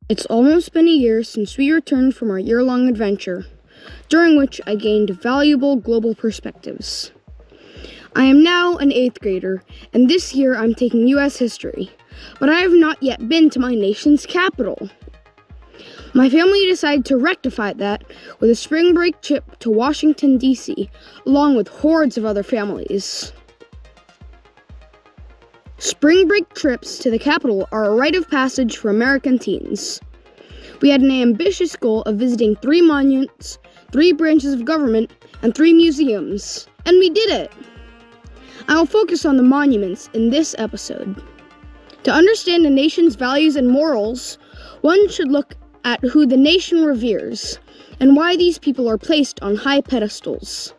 It's almost been a year since we returned from our year-long adventure, during which I gained valuable global perspectives. I am now an 8th grader, and this year I'm taking U.S. history, but I have not yet been to my nation's capital. My family decided to rectify that with a spring break trip to Washington, D.C., along with hordes of other families. Spring break trips to the capital are a rite of passage for American teens. We had an ambitious goal of visiting 3 monuments, 3 branches of government, and 3 museums. And we did it! I will focus on the monuments in this episode. To understand a nation's values and morals, one should look at who the nation reveres and why these people are placed on high pedestals.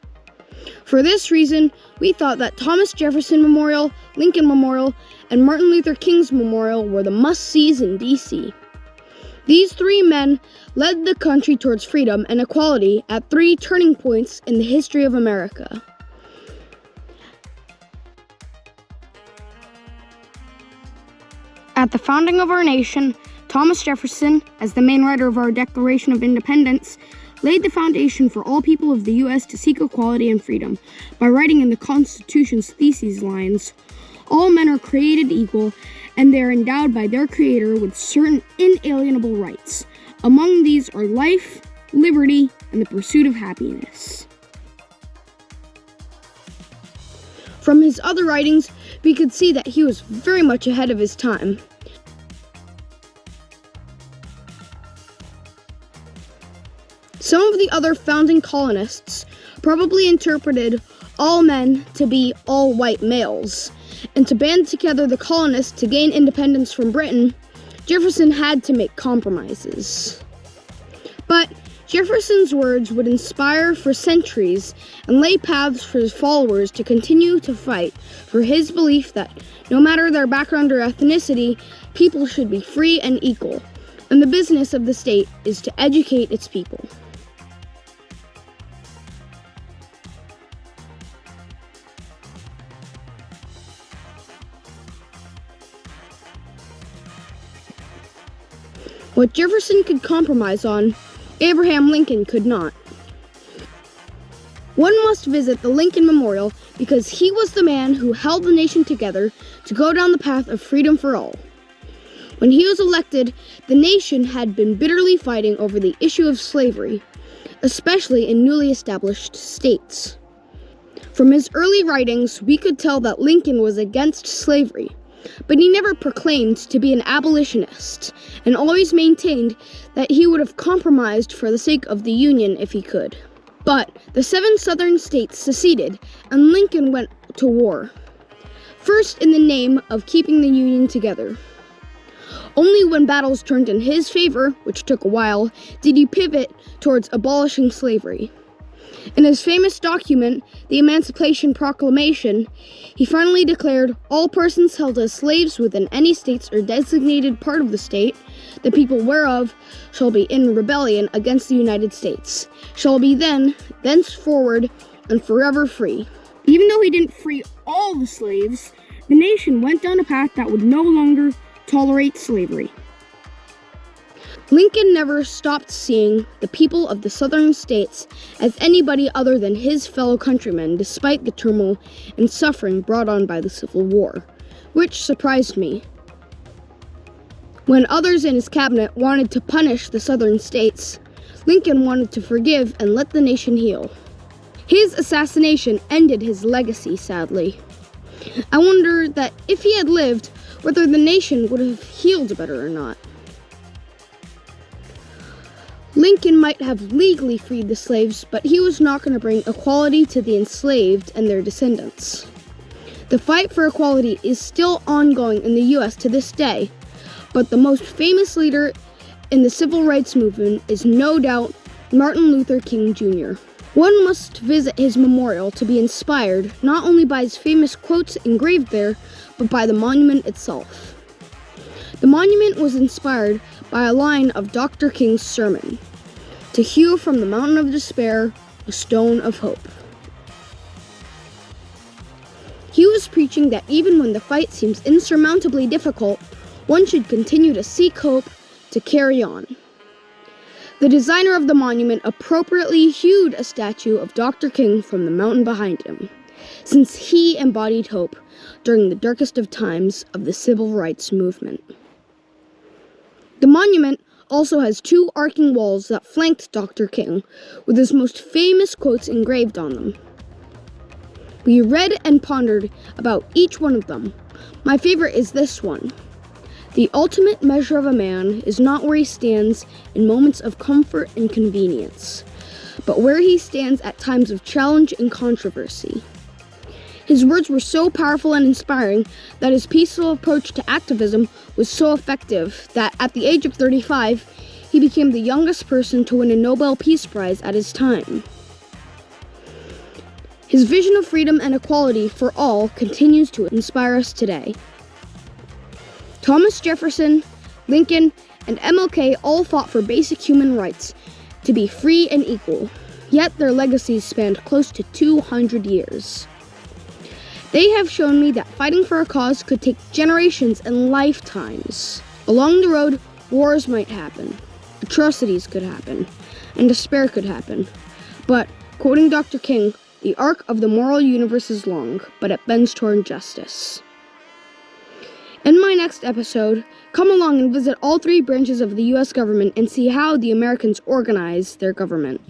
For this reason, we thought that Thomas Jefferson Memorial, Lincoln Memorial, and Martin Luther King's Memorial were the must-sees in D.C. These 3 men led the country towards freedom and equality at 3 turning points in the history of America. At the founding of our nation, Thomas Jefferson, as the main writer of our Declaration of Independence, laid the foundation for all people of the U.S. to seek equality and freedom by writing in the Constitution's thesis lines, "All men are created equal, and they are endowed by their Creator with certain inalienable rights. Among these are life, liberty, and the pursuit of happiness." From his other writings, we could see that he was very much ahead of his time. Some of the other founding colonists probably interpreted all men to be all white males, and to band together the colonists to gain independence from Britain, Jefferson had to make compromises. But Jefferson's words would inspire for centuries and lay paths for his followers to continue to fight for his belief that no matter their background or ethnicity, people should be free and equal, and the business of the state is to educate its people. What Jefferson could compromise on, Abraham Lincoln could not. One must visit the Lincoln Memorial because he was the man who held the nation together to go down the path of freedom for all. When he was elected, the nation had been bitterly fighting over the issue of slavery, especially in newly established states. From his early writings, we could tell that Lincoln was against slavery, but he never proclaimed to be an abolitionist, and always maintained that he would have compromised for the sake of the Union if he could. But the 7 southern states seceded, and Lincoln went to war. First in the name of keeping the Union together. Only when battles turned in his favor, which took a while, did he pivot towards abolishing slavery. In his famous document, the Emancipation Proclamation, he finally declared all persons held as slaves within any states or designated part of the state, the people whereof shall be in rebellion against the United States, shall be thenceforward, and forever free. Even though he didn't free all the slaves, the nation went down a path that would no longer tolerate slavery. Lincoln never stopped seeing the people of the southern states as anybody other than his fellow countrymen, despite the turmoil and suffering brought on by the Civil War, which surprised me. When others in his cabinet wanted to punish the southern states, Lincoln wanted to forgive and let the nation heal. His assassination ended his legacy, sadly. I wonder that if he had lived, whether the nation would have healed better or not. Lincoln might have legally freed the slaves, but he was not going to bring equality to the enslaved and their descendants. The fight for equality is still ongoing in the U.S. to this day, but the most famous leader in the civil rights movement is no doubt Martin Luther King Jr. One must visit his memorial to be inspired not only by his famous quotes engraved there, but by the monument itself. The monument was inspired by a line of Dr. King's sermon, "To hew from the mountain of despair a stone of hope." He was preaching that even when the fight seems insurmountably difficult, one should continue to seek hope, to carry on. The designer of the monument appropriately hewed a statue of Dr. King from the mountain behind him, since he embodied hope during the darkest of times of the civil rights movement. The monument also has 2 arcing walls that flanked Dr. King, with his most famous quotes engraved on them. We read and pondered about each one of them. My favorite is this one. The ultimate measure of a man is not where he stands in moments of comfort and convenience, but where he stands at times of challenge and controversy. His words were so powerful and inspiring that his peaceful approach to activism was so effective that at the age of 35, he became the youngest person to win a Nobel Peace Prize at his time. His vision of freedom and equality for all continues to inspire us today. Thomas Jefferson, Lincoln, and MLK all fought for basic human rights to be free and equal, yet their legacies spanned close to 200 years. They have shown me that fighting for a cause could take generations and lifetimes. Along the road, wars might happen, atrocities could happen, and despair could happen. But, quoting Dr. King, the arc of the moral universe is long, but it bends toward justice. In my next episode, come along and visit all 3 branches of the U.S. government and see how the Americans organize their government.